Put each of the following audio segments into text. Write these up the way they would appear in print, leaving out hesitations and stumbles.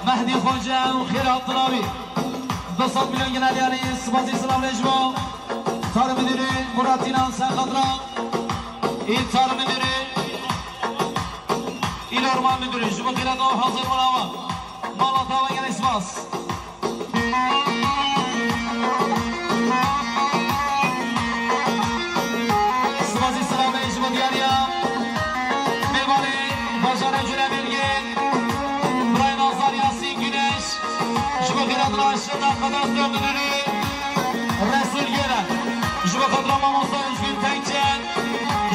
مهدی خوجه و خیرات طلابی 200 میلیون گنالیانی سپاسی سلام رجبا تار مدیری مراتینا سخدرا این تار مدیری این ارمان مدیری جبا خیرات و حاضر ملاوه مالاتا و گنی سپاس سپاسی سلام رجبا دیاریا میبالی باشار جوله ملگین Raşı'da kadar döndürürü Resul Yere Jübe kadar Mamosa Üzgün Tenkçe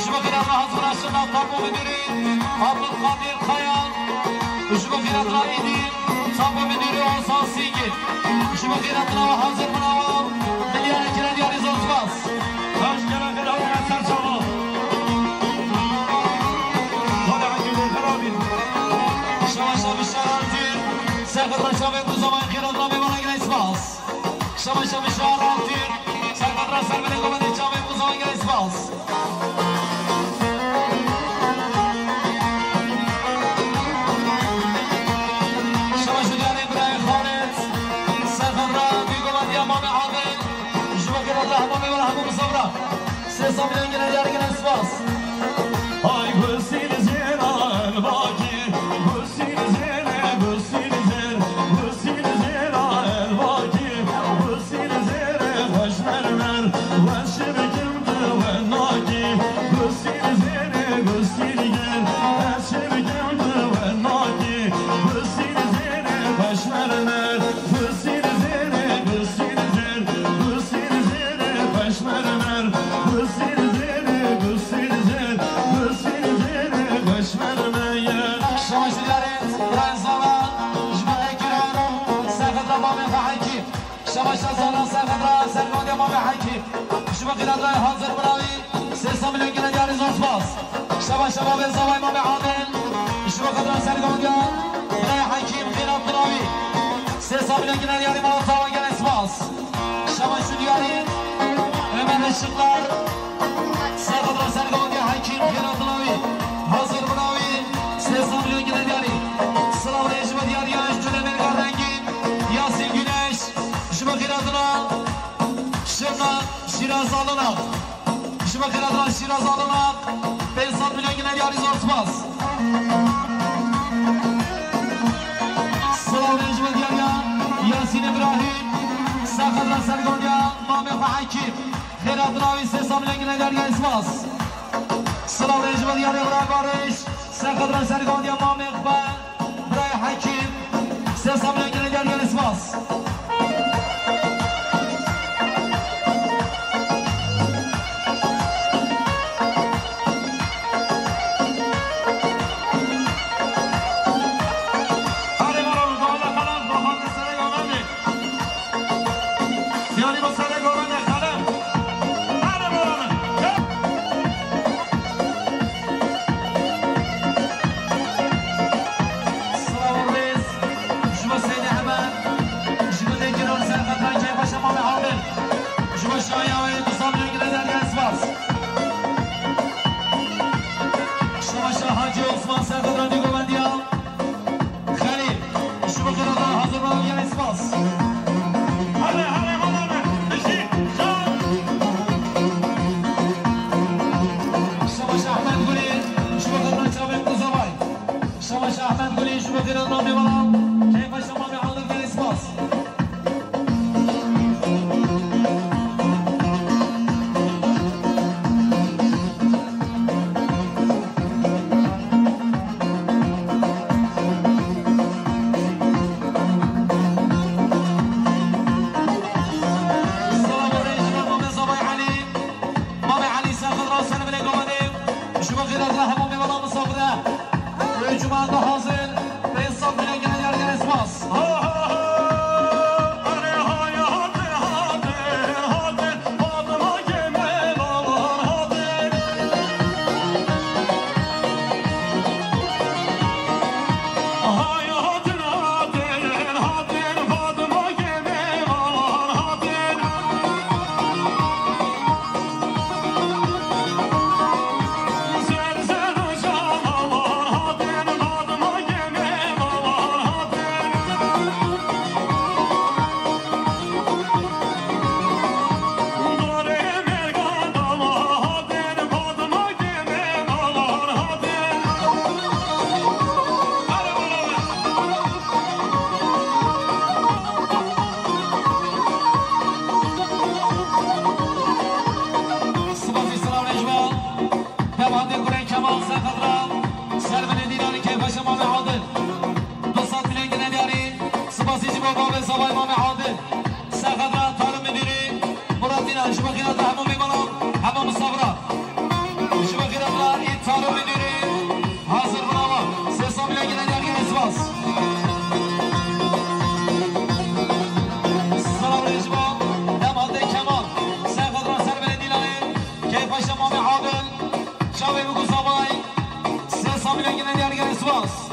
Jübe kadar Hazır Raşı'da Tabu Müdürü Abdülkadir Kayal Jübe kadar İdil Tabu Müdürü Oğuzhan Singil Jübe kadar Hazır Mınaval Milyar Ekiler Yariz Ozbaz Hoş gelen Ferahat Eser Çamal Hadi Akil'de Karabin Şavaşa Bişaratür Sekhat Raşa ve bu zaman Kirazla ve bana gelen ispas Şavaşa Bişaratür Sekhat Raşa ve Lekovati Çağ ve bu zaman gelen ispas Şavaşa Diyane İbrahim Khalet Sekhat Raşa ve Lekovati Amame Adel Jübe Kirazla Hamame ve Hamame Sabra Sesa bilen gelen yer gelen ispas Ay Hüseyin'i zira el-Baki Hüseyin'i zira Şavaşa Zana Sekhat Serkan Yamame Hakim Şuba Kiradray Hazır Bravi Sesa Milyon Gine Diyariz Osmaz Şavaşa Babel Zavay Mame Adel Şuba Kiradray Serkan Yamame Hakim Kirat Bravi Sesa Milyon Gine Diyariz Malatavan Gene Osmaz Şavaşa Diyariz Ömer Işıklar Sekhat Serkan Yamame Hakim Kirat Bravi Hazır Bravi Sesa Milyon Gine Diyariz Sılavı Ejme Diyariz Cülemel Garrengin Yasin Güneş Şuba Kiradına Şırnak Şiraz Alınak Şuba Kiradına Şiraz Alınak 500 milyon yine Diyariz Osmaz Sılavı Ejme Diyariya Yasin İbrahim Sekhat Sergonya Mame Hakim Kiradına ve 500 milyon yine Diyariz Osmaz Sılavı Ejme Diyariya Bırak Barış Sekhat Sergonya Mame Hakim 500 milyon yine Diyariz Osmaz Cuma'da hazır yine diğer gelen Sivas.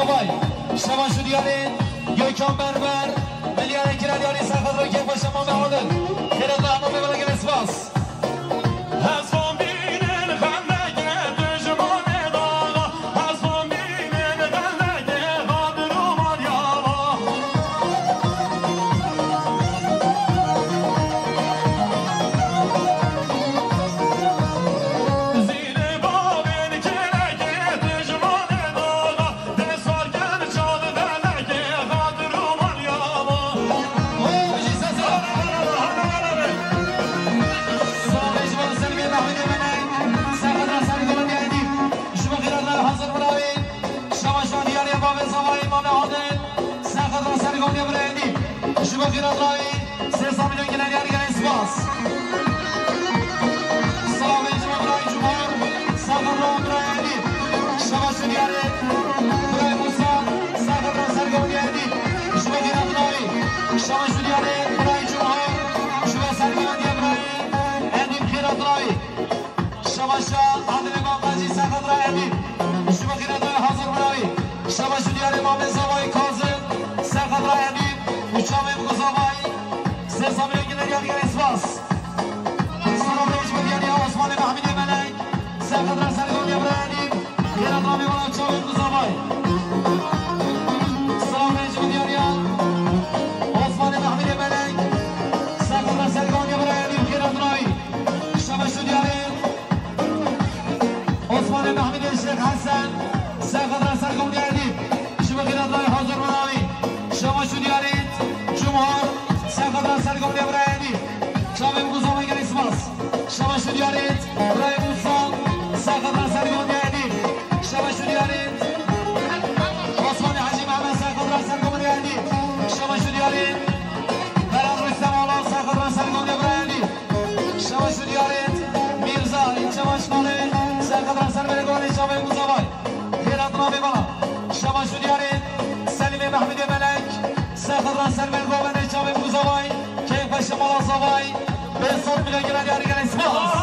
زوبای شما شو دیارین گویکان بربر ملیان کرد یاری سرخط رو که باشه ما به عادل خیرت رحمه ببرگن اسپاس شما خیرات رایی 300 میلیون گلن یارگن اسپاس سلام اینجا برای جمهور سرخط را برای عدید شما شدیاره برای موسا سرخط را سرگون دیردید شما خیرات رایی شما شدیاره برای جمهور شما سرگون دیه برای عدید خیرات رایی شما شا عادل امام قاجی سرخط را عدید شما خیرات رای حاضر برای شما شدیاره امام زوای کاظم سرخط را عدید Uçağım Kuzavay, Sesam'ın yine gelgen espas. Salam Recep yani Osmanlı Mahmudi Melek, Serkadra Sergon Yabrani, Yerat Rami bana Uçağım Kuzavay. Salam Recep yani Osmanlı Mahmudi Melek, Serkadra Sergon Yabrani, Yerat Rami. Şabaşu diyarı Osmanlı Mahmudi Şeyh Hasan, Serkadra Sergon Yabrani. Şubu Yerat Rami hazır Rami. Şabaşu diyarı جمهور سرخط سرگون برایدی شامم گذام اگر اسماس شما شدیارید برای موسان سرخط سرگون برایدی شما شدیارید عثمان حجی محمد سرخط سرگون برایدی شما شدیارید براد رستم آلا سرخط سرگون برایدی شما شدیارید میرزا اینجا باشماله سرخط سرگون شامم گذامای خیرات نامی بالا شما شدیارید سلیم محمد ملک سرخط سرمن گوبن چاوی بوزوای که پش مالا زوای به صد میلیون گرد یارگن اسپاس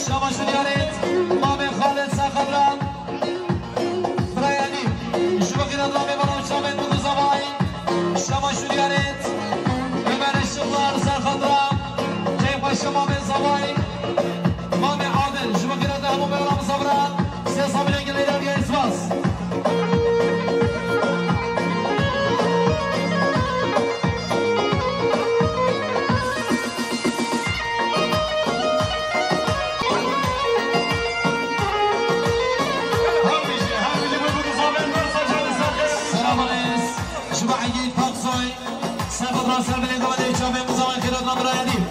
شما شدیارید ما به خالد سرخدران برای عدیم شما خیرات را میبرم شامل بودو زبای شما شدیارید ببر شغلار سرخدران که با شما به زبای ما به عادل شما خیرات را همون ببرم صبران 300 میلیون گلی در گه اسپاس سر بلند آمده چاپ امروزمان خیرات نام برای عدیم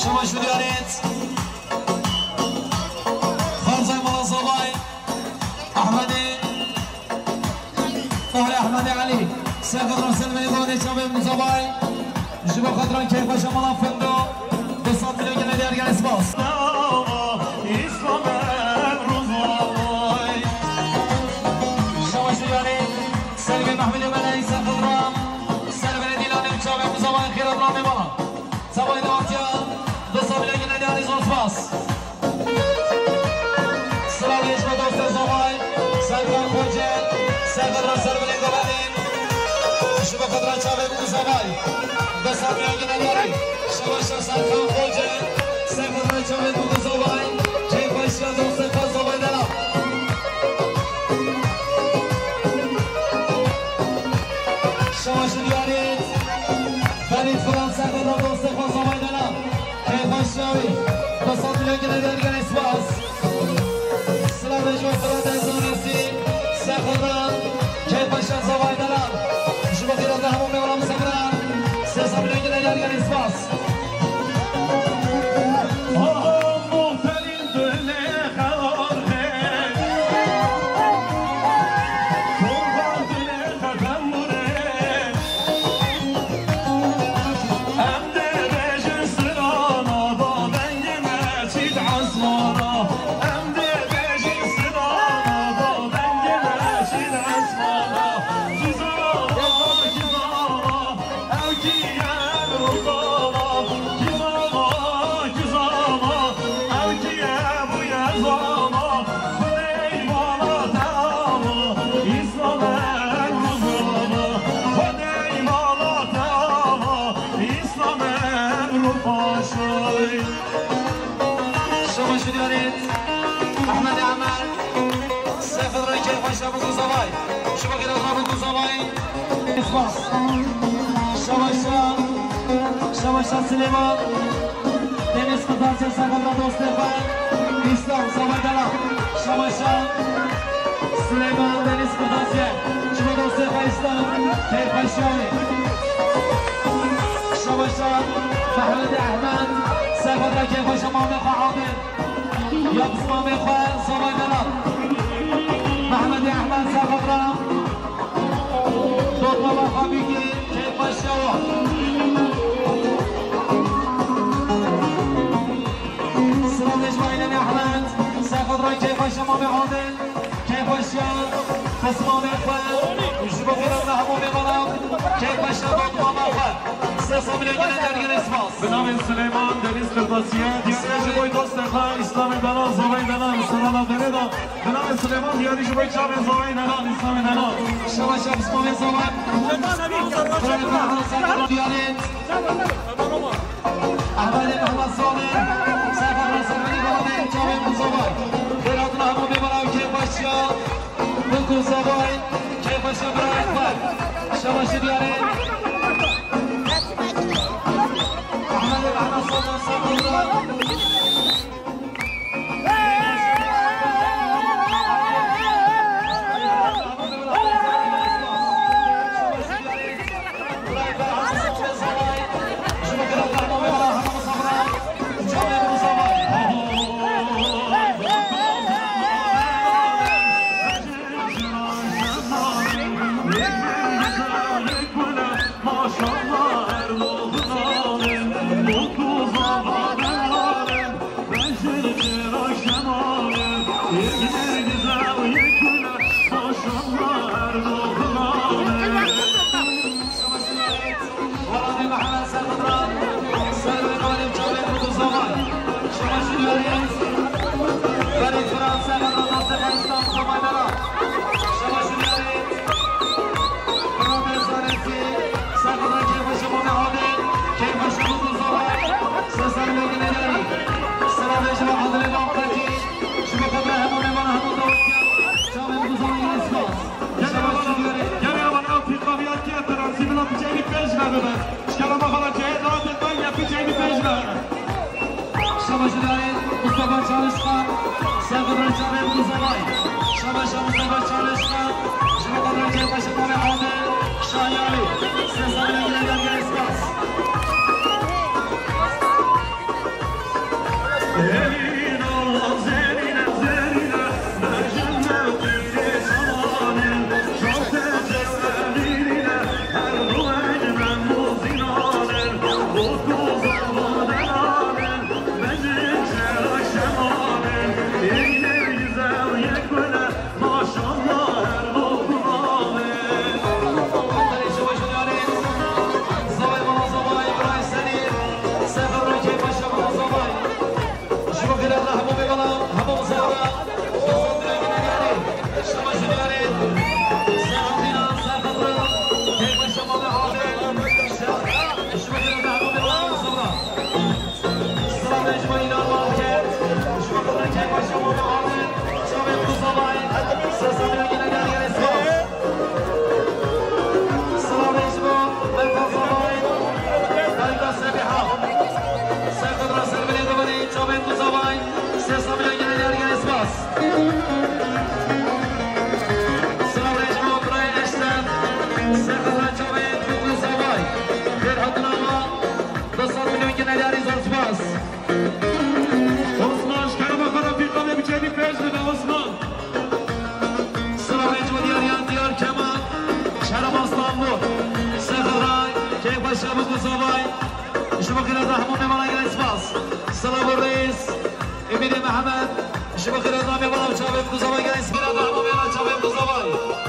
شما شدیارید خارزای مالا صوبای احمد علی سرخط سر بلند آمده چاپ امروزمان شما خطران که خوش مالا فندو 200 میلیون گله دیرگر اسپاس شما شدیارید سرگی محمد ملعی سرخط رام زمان خیرات را میبانم زبای دواتیا 200 میلیون گله دیاری زنسپاس سلاویش با دوست زبای سرگان خوجه سرگان را سر بلنگ آمدیم شما خدران چاوه بگو زبای 200 میلیون گله دیاری شما شا سرگان خوجه سرگان را چاوه بگو زبای که باشیا دوست پاس زبای دلم شما شدیارید استخلاص زبای دلم کیفاش شوی بساط میگیره درگن اسپاس سلام جون فرات زونسی سخران کیفاش زبای دلم شما خیرات همون میولم سفران سه میگیره درگن اسپاس احمد عمل سفر رای کیفاش ابو زبای شما که ابو زبای اسپاس شواشا سلیمان دنیس قطعه سفر را دوست خواهد اسلام زبای دلم شواشا سلیمان دنیس قطعه شما دوست خواهد اسلام کیفاش شوی شواشا محمد احمد سفر رای کیفاش مامه خواهد یا بسمام خواه زبای دلم محمد احمد سفرم دو بابا خوابی که کیفاش شوا سلام اجماعین احمد سفرم کیفاش مام عادل کیفاش بسمام خواه شبا خیرم همون میبارم کیفاش دو بابا خواه سه میلیون درگیر اسپاس به نام سلیمان دنیس قرباسیه دیاری جبای دوست خواه اسلام دلان زبای دلان سلالا دلیدان به نام سلیمان دیاری جبای چاب زبای دلان اسلام دلان شما شب اسمام زبای دیاری احمد محمد صالح سفر رسانی بانه چاب زبای براتون همون میبارم که باشیا بکن زبای که باشیا برای خواه شما شدیاری شما خیرات همون میمانه گل اسپاس سلام الرئیس امید محمد شما خیرات میمانه چاوه بگذابای گل اسپیرات همون میمانه چاوه بگذابای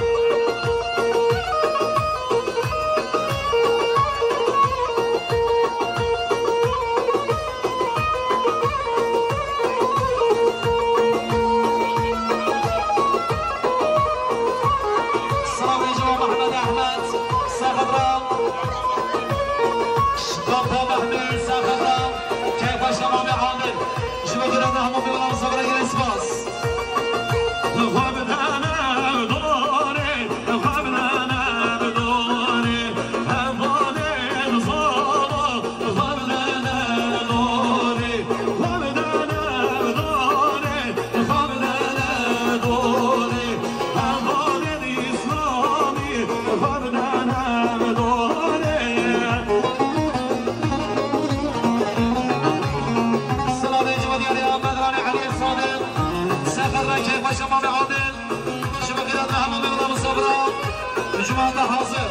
حاضر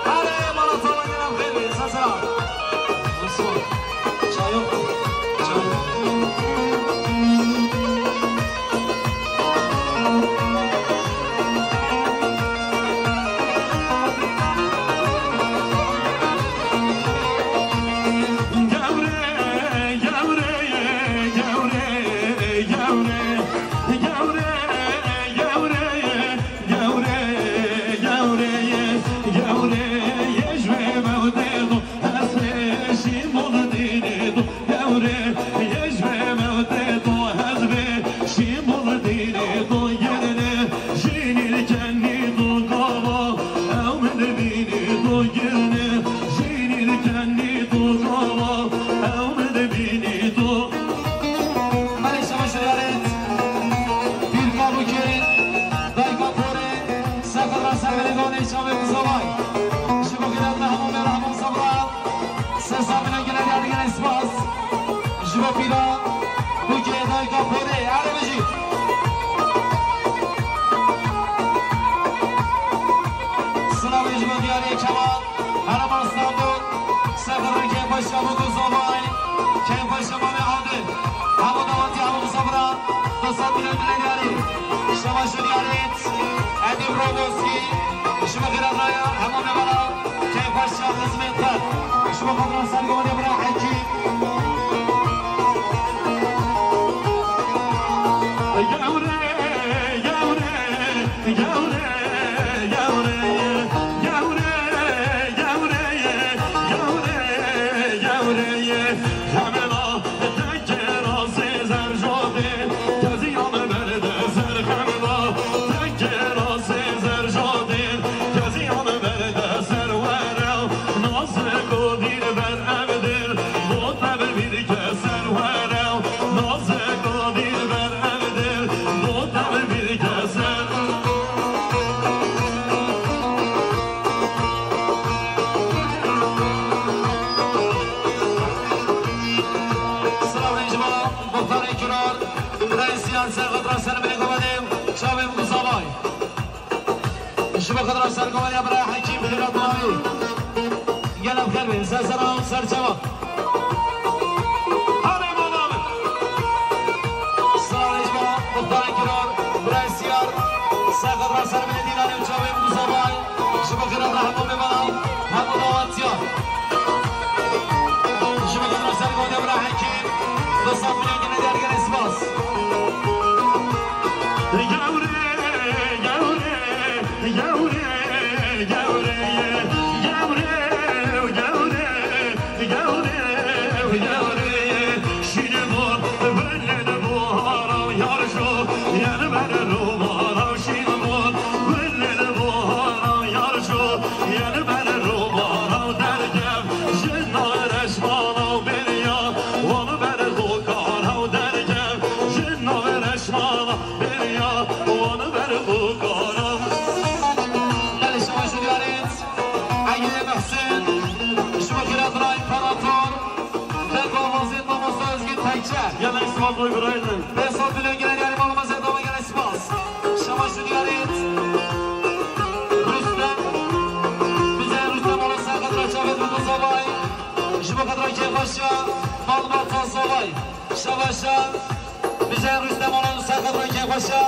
على مرة طويلة خير سلام نصور شايف Yana ispat koy buraydı. Ben son milyon gelen yani malımız edama gelen ispas. Şamaşı diyaret. Rüstem. Bize Rüstem olursa kadar çabuk bu sabay. باشا مالبات زوای شباشا بجای روزدمانان سرخط را که باشا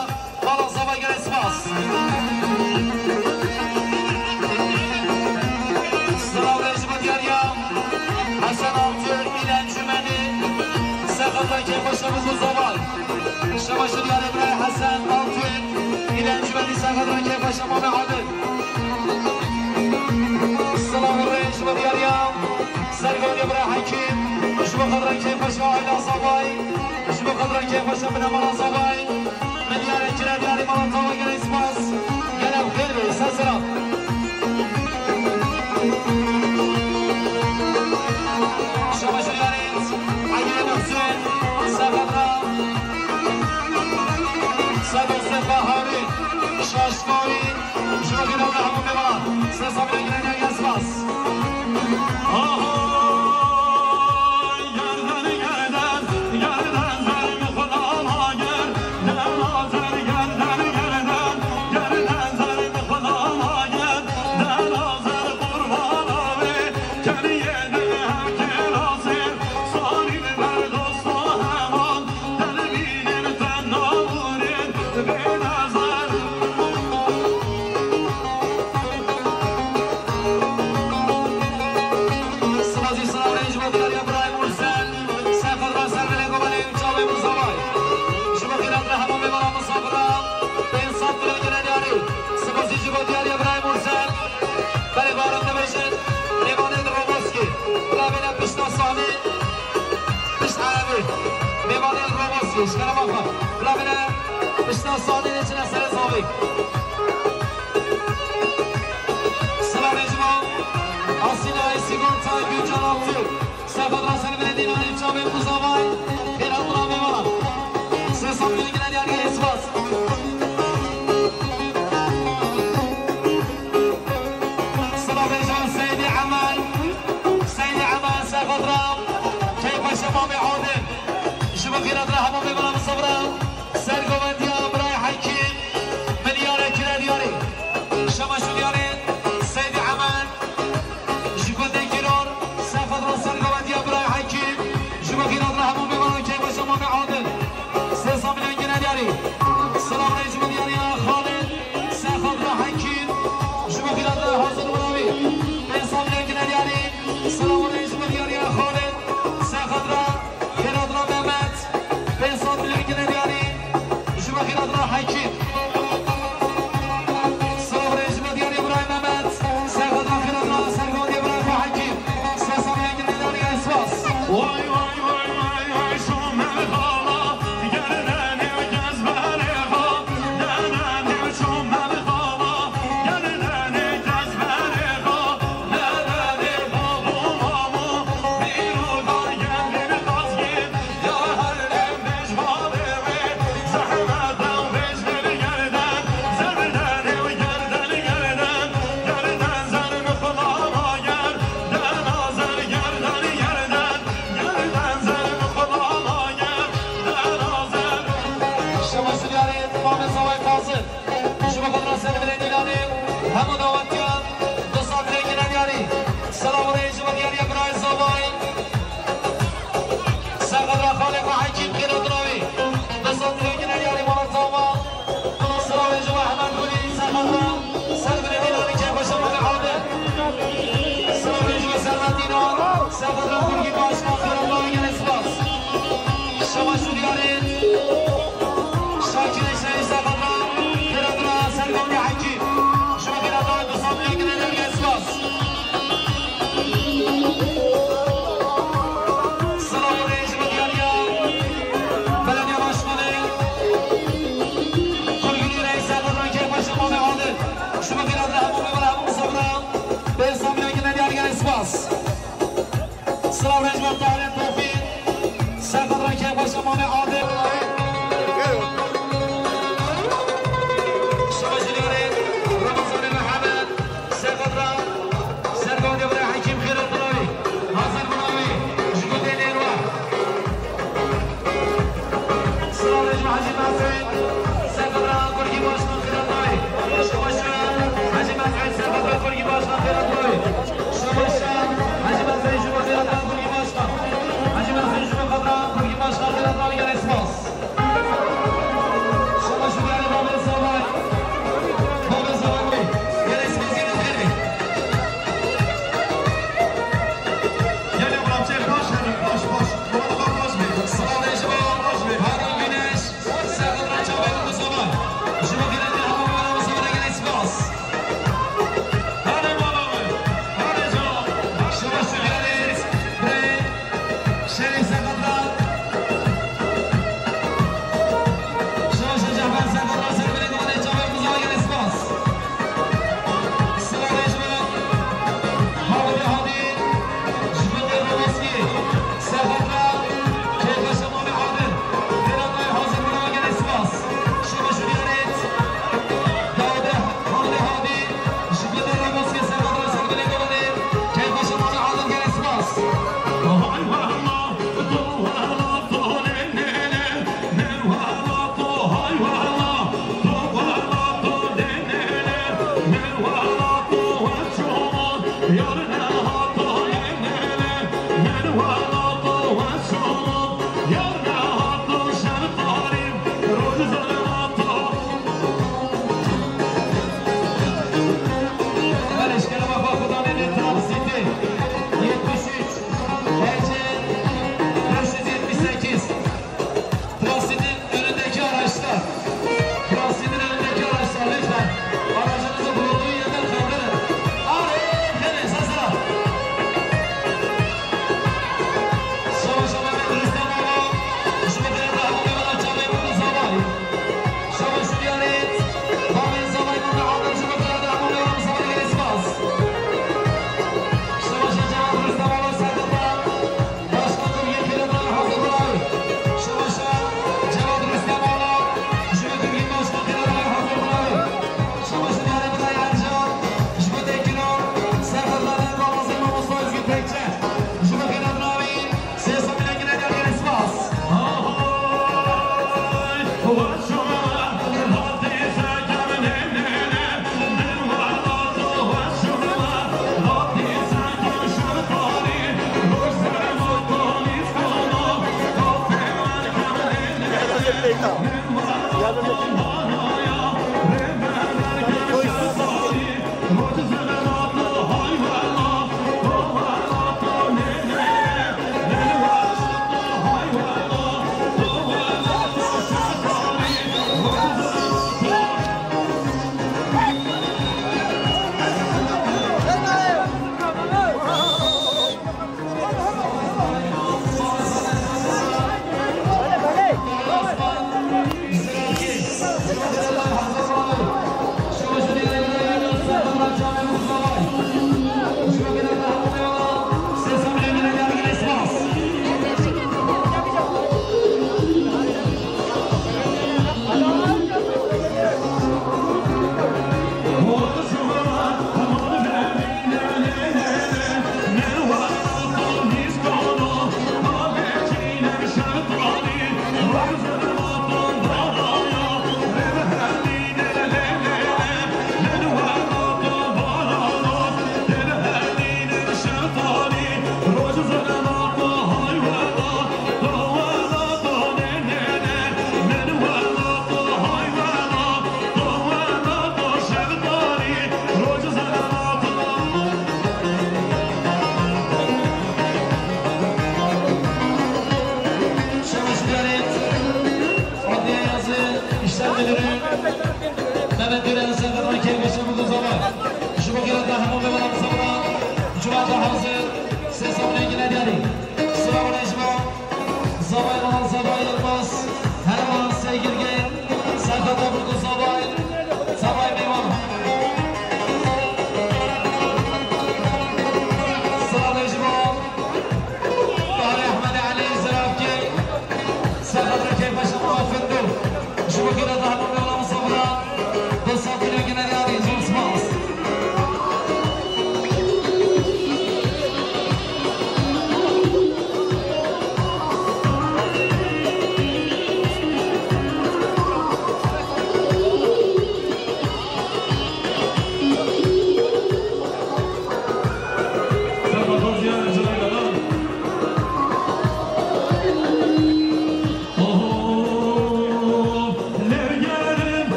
مالا زوای گر اسماس سلام رجب دیاریم حسن آمتر ایلن جمنی سرخط را که باشا بزو زوای شباشا دیاره برای حسن آمتر ایلن جمنی سرخط را که باشا مام عادل سلام رجب دیاریم سرگانی برای حکیم شما قدران که باشا آیلا زوای شما قدران که باشا بنا مالا زوای ملیار انجره دیاری مالا زوای گر اسماس گلم خیلی بی سلسلام شما شدیارید عگیر محسن سقدرام سدوست بهاری شاشکاری شما گرام همون ببارد سلسامی نگیره دیاری اسماس اشکال ما بلا بله بشتا سالی نیچه نسل زاوی سلام اجما آسینا ایسیگان تا گوچان آبتو سرخد راسل بله دینا نیچا به مزاوای پیران را میمانم سه سامی نگیرن یارگه اسماس سلام اجما سیدی عمل سرخد رام که باشه ما عادل شما خیرات را همون ببرم صبرم سرگومندی ها برای حکیم ملیاره کنه دیاری شما شو دیارید سید عمل جگونده گیرار سفت را سرگومندی ها برای حکیم شما خیرات را همون ببرم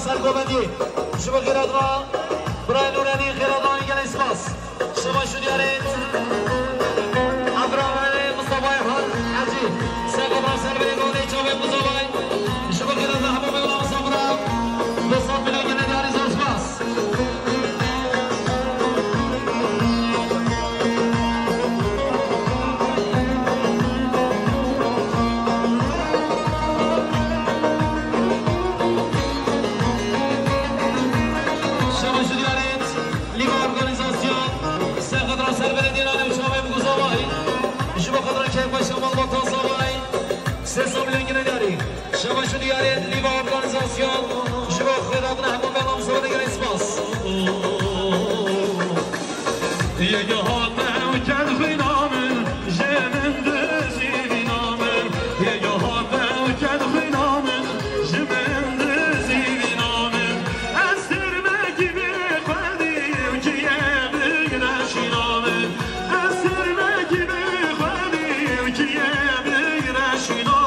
سرگوبندی شما خیرات را برای نورانی خیرات را میگن اسماس شما شدیارید ابراهیم مصطفی حاجی سرگوبند سربرگونه چوبه مزاوی شما خیرات را همه مولا مصابرا 200 میلیون گنه دیاری زور اسماس شما شدیارید لیوا ارگانیزاسیون شما خیرات همون بلام زبانه گر اسماس یک هاتم کد خینامن جمن دزی نامن یک هاتم کد خینامن جمن دزی نامن از سرمکی بخوادیم که یه بگرشی نامن از سرمکی بخوادیم که یه بگرشی نامن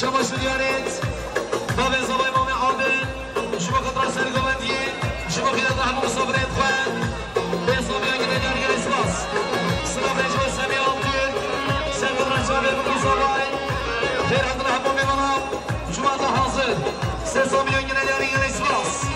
شما شدیارید با به زبای مام عادل شما خطر سرگوندیه شما خیرات همه مصابرت خواه به حسابی اگه نداری گر اسماس سلام رجوع سمی آمدیر سرگوندر شبه بگو زبای خیرات همه میمانم جمعه حاضر 300 میلیون اگه نداری گر اسماس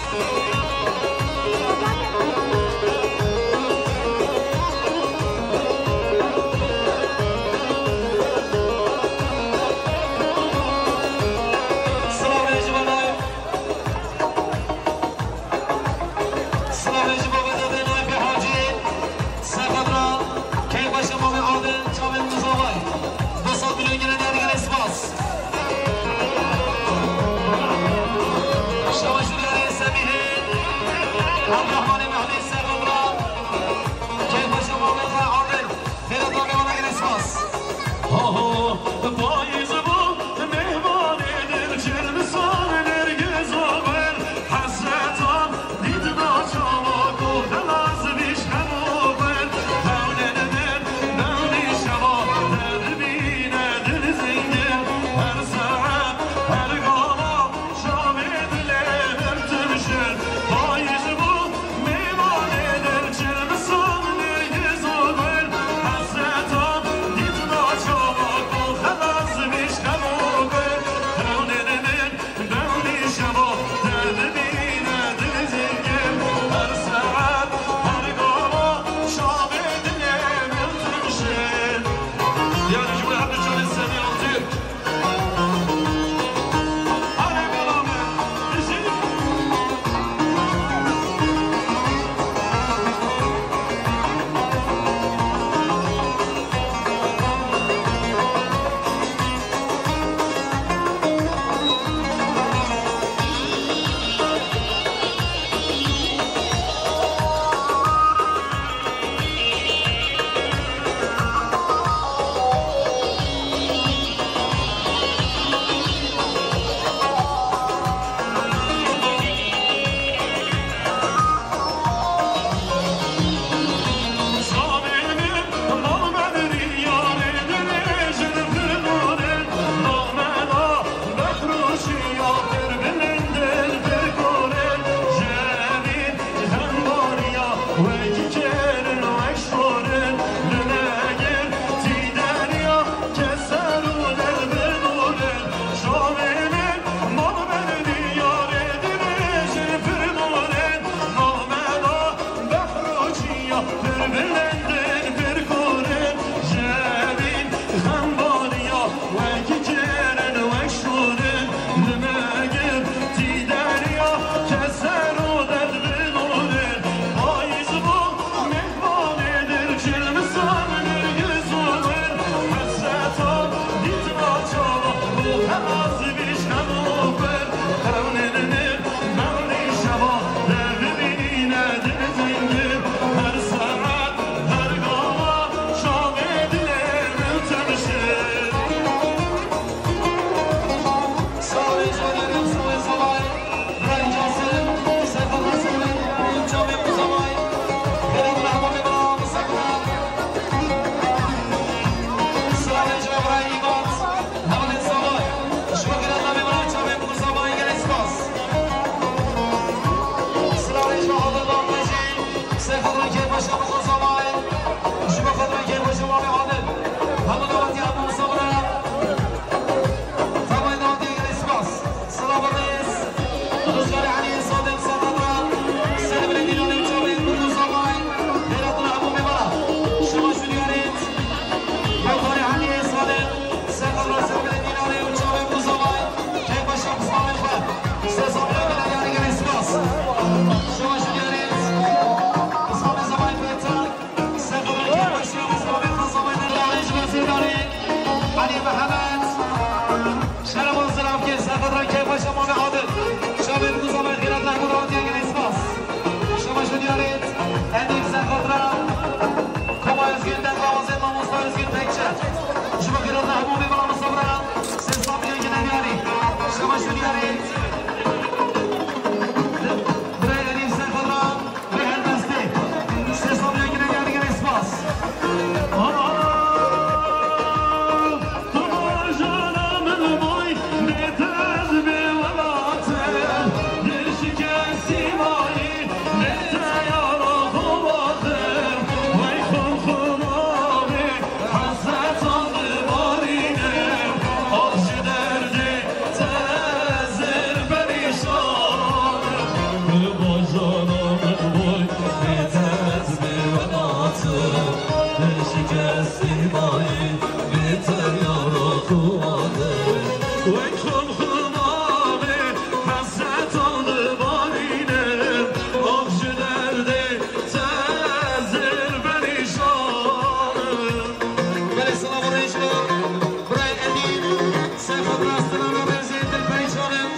سيخوض راستنا نبزين البريشونم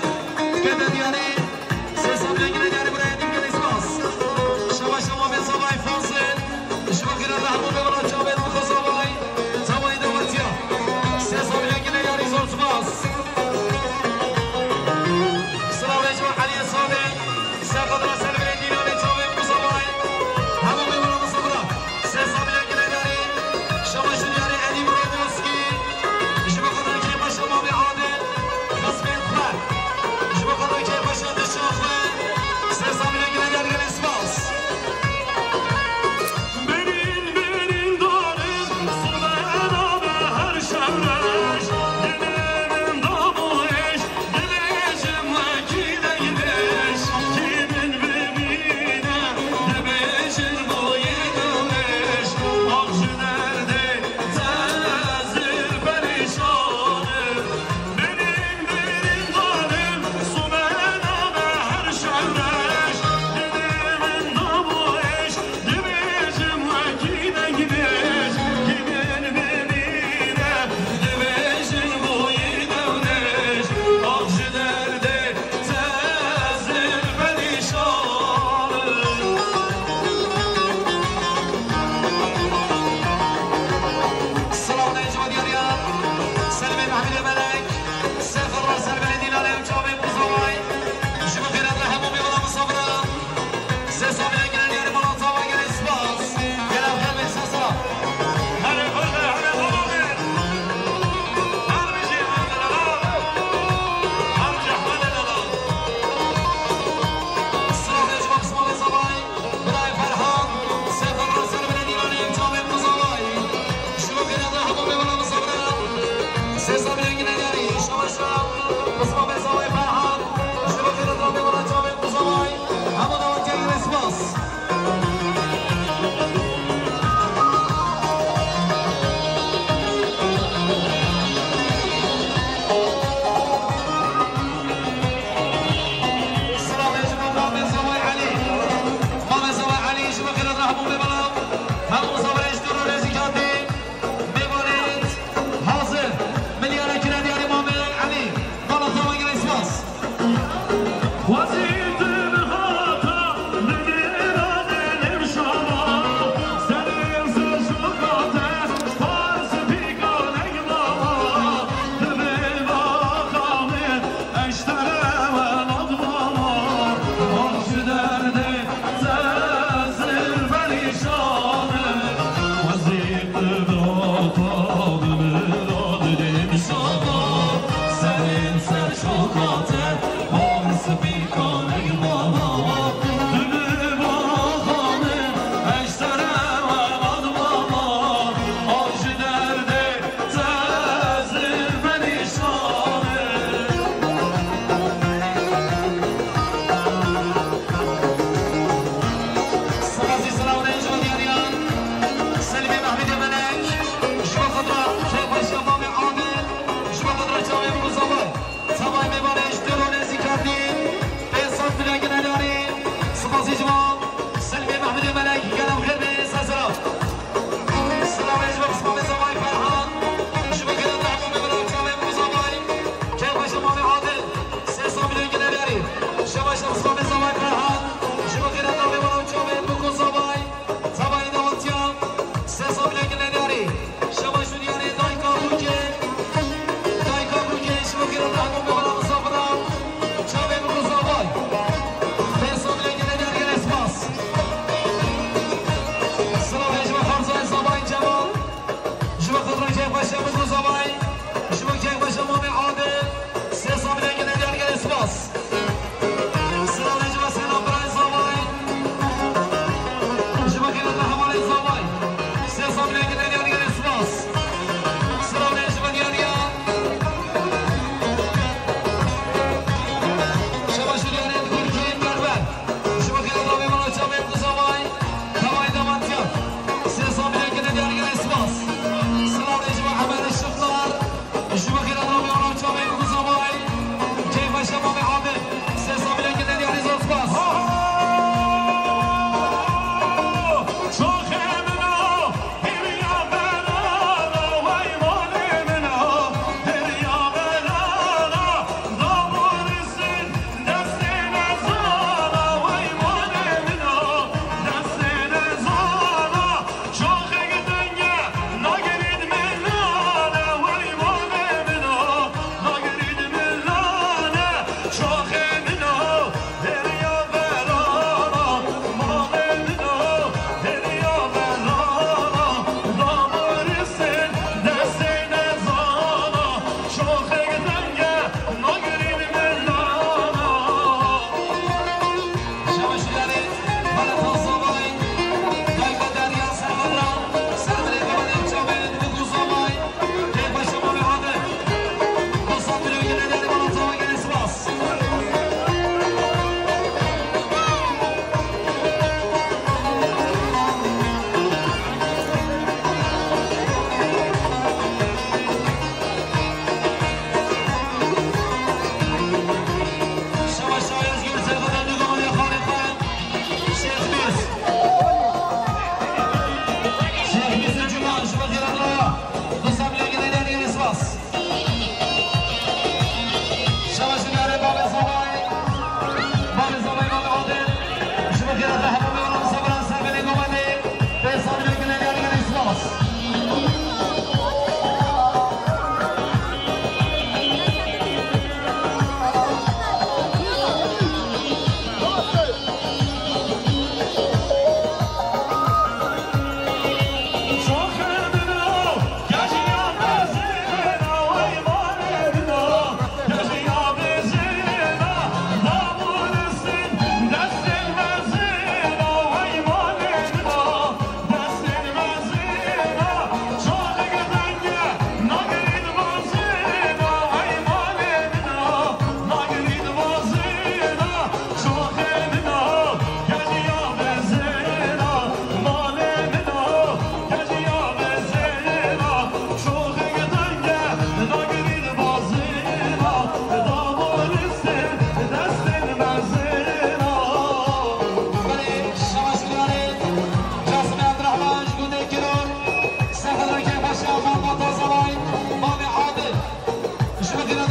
كده دياري سيسام لنجل دياري برايد يمكن اسماس شبا شما من صباي فاصل شبا كده رحمو ببرا جابين وخو صباي صباي دواتيا سيسام لنجل دياري زور سماس السلام عليكم علي الصابي سيخوض راستنا بلندين علي جابين وخو صباي همو ببرا مصبرا سيسام لنجل دياري شما شو دياري علي بريدوسكي شبا خضر كيما شما بعادل خصمين خلال شبا خضر كيما شاد الشاخة سيسام لنجل دياري الاسماس Benim darım Süleyman'a her şevreş Dilerim da bu eş Dileceğim vakide gideş Kimin bebine Debeşir bu yedeş Akşı nerede Tezir perişanım Benim darım Süleyman'a her şevreş Dilerim da bu eş Debeşim vakide gideş Kimin bebine Debeşir bu yedeş Akşı nerede Tezir perişanım السلام عليكم دياريا سلمي محمد الملك سيف الله سلمي دين عليهم جوابي مصواي شبه خير الرحمة بيولا مصبرا سيسام لنجل دياري ملاطا وقل اسباس يلا خير من ساسرا Hadi hadi hadi hadi Harbici Harbici السلام عليكم اسمه بصواي براي فرحان سيف الله سلمي دين عليهم جوابي مصواي شبه خير الرحمة بيولا مصبرا سيسام لنجل دياري شبه شبه اسمه بصواي فرحان شبه خير الرحمة بيولا جوابي مصواي همو دواتي الاسباس السلام عليكم ماما زواي علي ماما زواي علي شبه خير الرحمة بيولا همو صبر اشتروا رزقاتي بيبوليت حاضر مليار كلا دياري ماما علي مالا زواي الاسباس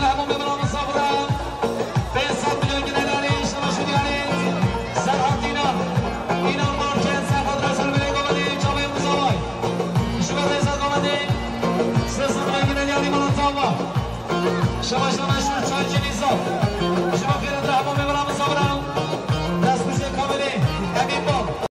مثل همون ببران صبره 500 میلیون گیره داری شما شد یعنی سرحب دینار دینار مارکت سرحب رسل بلیگ آمدی جامعه مزاوای شما ریزت آمدی 300 میلیون گیره داری مالا تاوا شما شما شور چایچی